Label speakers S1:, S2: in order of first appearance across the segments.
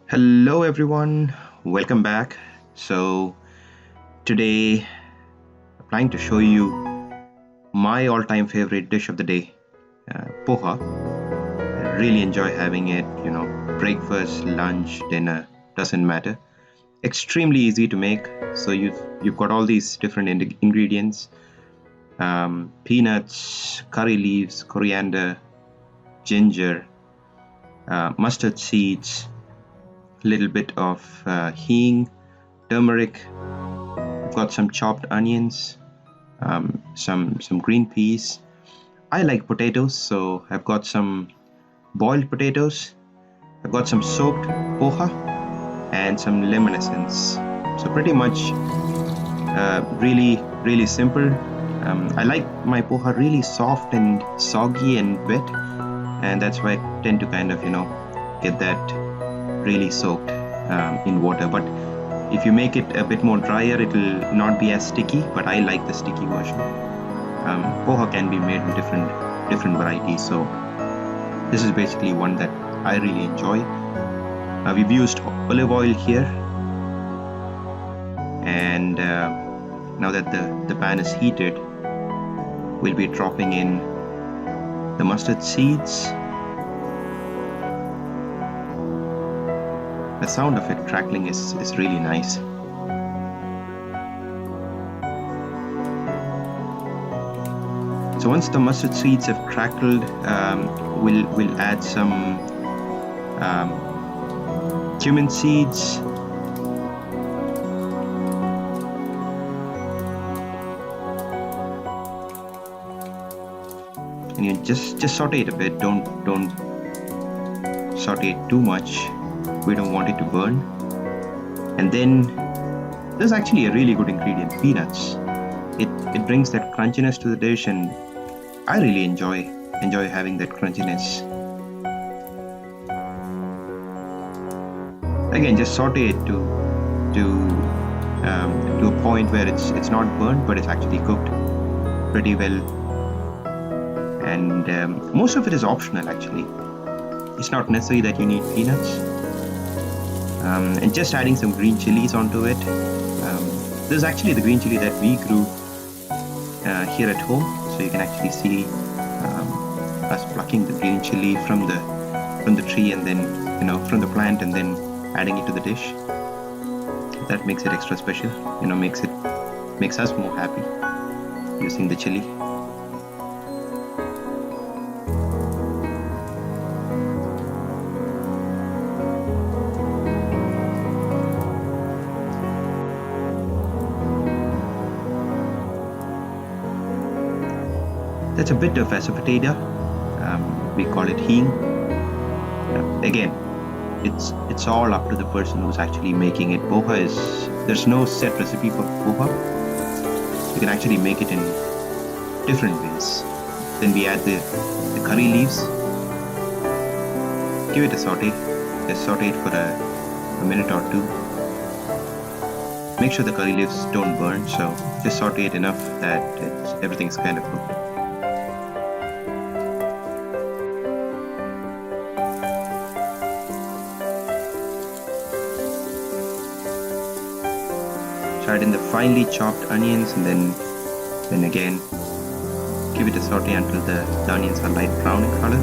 S1: Hello, everyone. Welcome back. So, today I'm planning to show you my all time favorite dish of the day, Poha. I really enjoy having it, breakfast, lunch, dinner, doesn't matter. Extremely easy to make. So, you've got all these different ingredients, peanuts, curry leaves, coriander, ginger, mustard seeds, a little bit of hing, turmeric. I've got some chopped onions, some green peas. I like potatoes, so I've got some boiled potatoes. I've got some soaked poha and some lemon essence. So pretty much, really simple. I like my poha really soft and soggy and wet, and that's why I tend to kind of get that really soaked in water. But if you make it a bit more drier, it'll not be as sticky, but I like the sticky version. Poha can be made in different varieties, so this is basically one that I really enjoy. We've used olive oil here, and now that the pan is heated, we'll be dropping in the mustard seeds. The sound of it crackling is really nice. So once the mustard seeds have crackled, we'll add some cumin seeds, and you just saute it a bit. Don't saute it too much. We don't want it to burn. And then there's actually a really good ingredient, peanuts. It brings that crunchiness to the dish, and I really enjoy having that crunchiness. Again, just saute it to a point where it's not burnt, but it's actually cooked pretty well. And most of it is optional, actually. It's not necessary that you need peanuts. And just adding some green chilies onto it. This is actually the green chili that we grew here at home, so you can actually see us plucking the green chili from the tree, and then from the plant, and then adding it to the dish. That makes it extra special. Makes us more happy using the chili. That's a bit of asafoetida. We call it hing. Again, it's all up to the person who's actually making it. There's no set recipe for poha. You can actually make it in different ways. Then we add the curry leaves. Give it a saute. Just saute it for a minute or two. Make sure the curry leaves don't burn, so just saute it enough that everything's kind of cooked. Add in the finely chopped onions, and then again give it a saute until the onions are light brown in color.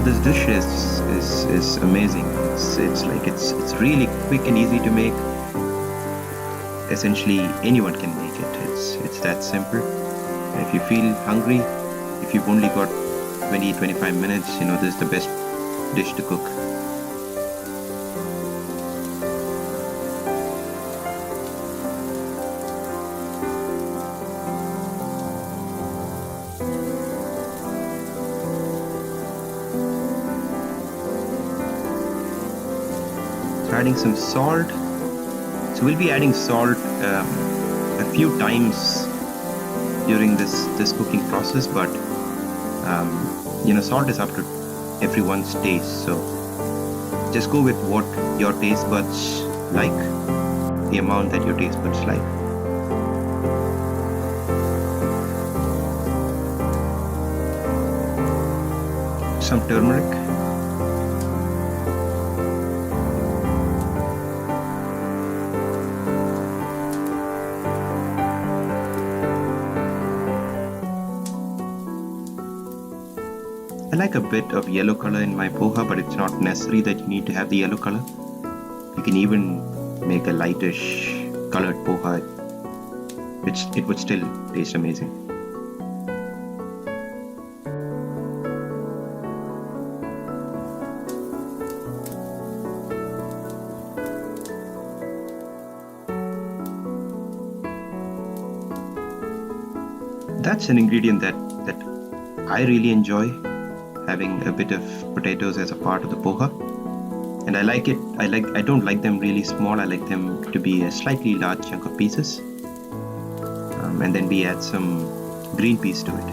S1: This dish is amazing. It's really quick and easy to make. Essentially anyone can make it. It's that simple. And if you feel hungry, if you've only got 20-25 minutes, this is the best dish to cook. So adding some salt. So we'll be adding salt a few times during this cooking process, but salt is up to everyone's taste, so just go with what your taste buds like, the amount that your taste buds like. some turmeric. I like a bit of yellow color in my poha, but it's not necessary that you need to have the yellow color. You can even make a lightish colored poha, which it would still taste amazing. That's an ingredient that I really enjoy, having a bit of potatoes as a part of the poha, and I like it. I don't like them really small. I like them to be a slightly large chunk of pieces, and then we add some green peas to it.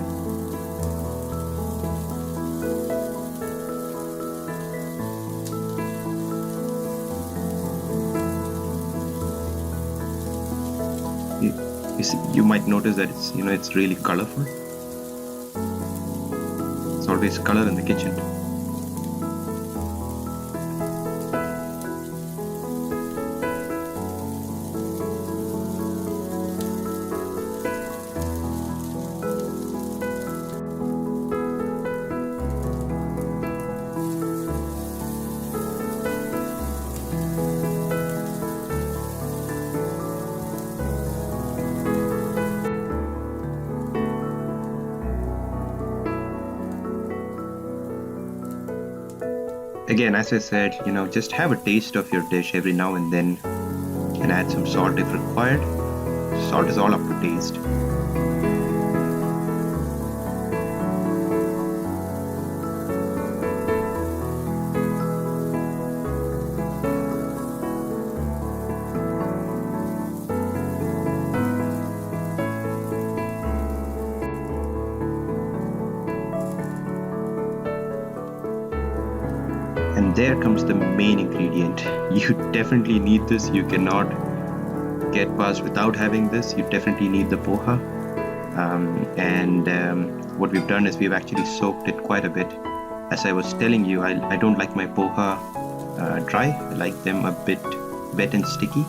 S1: You might notice that it's really colorful. It's always color in the kitchen. Again, as I said, just have a taste of your dish every now and then, and add some salt if required. Salt is all up to taste. And there comes the main ingredient. You definitely need this. You cannot get past without having this. You definitely need the poha. What we've done is we've actually soaked it quite a bit. As I was telling you, I don't like my poha dry. I like them a bit wet and sticky.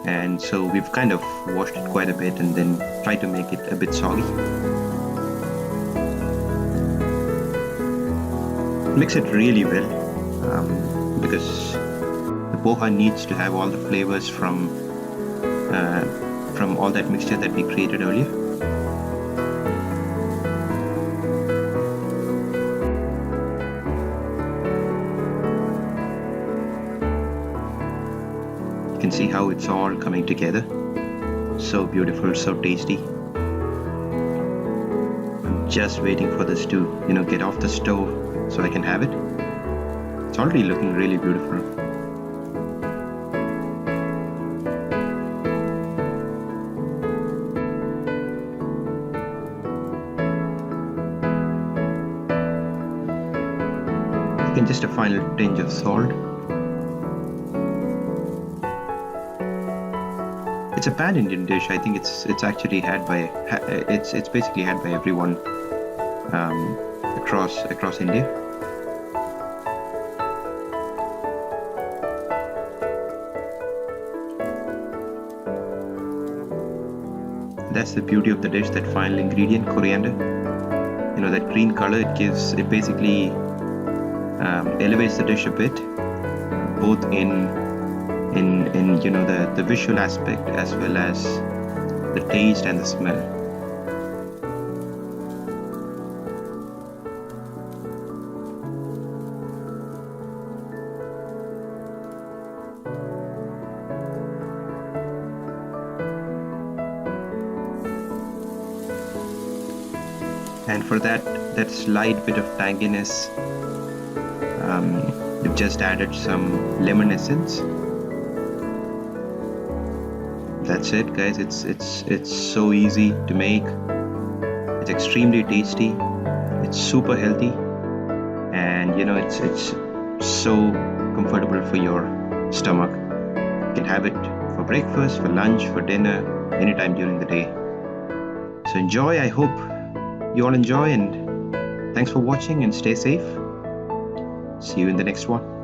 S1: And so we've kind of washed it quite a bit and then tried to make it a bit soggy. Mix it really well, because the poha needs to have all the flavors from all that mixture that we created earlier. You can see how it's all coming together. So beautiful, so tasty. I'm just waiting for this to get off the stove so I can have it. It's already looking really beautiful. Again, just a final tinge of salt. It's a pan-Indian dish. I think it's actually it's basically had by everyone across India. That's the beauty of the dish, that final ingredient, coriander. That green color it basically elevates the dish a bit, both in the visual aspect as well as the taste and the smell. And for that slight bit of tanginess, we've just added some lemon essence. That's it, guys. It's so easy to make. It's extremely tasty. It's super healthy, and it's so comfortable for your stomach. You can have it for breakfast, for lunch, for dinner, anytime during the day. So enjoy. I hope you all enjoy, and Thanks for watching and stay safe. See you in the next one.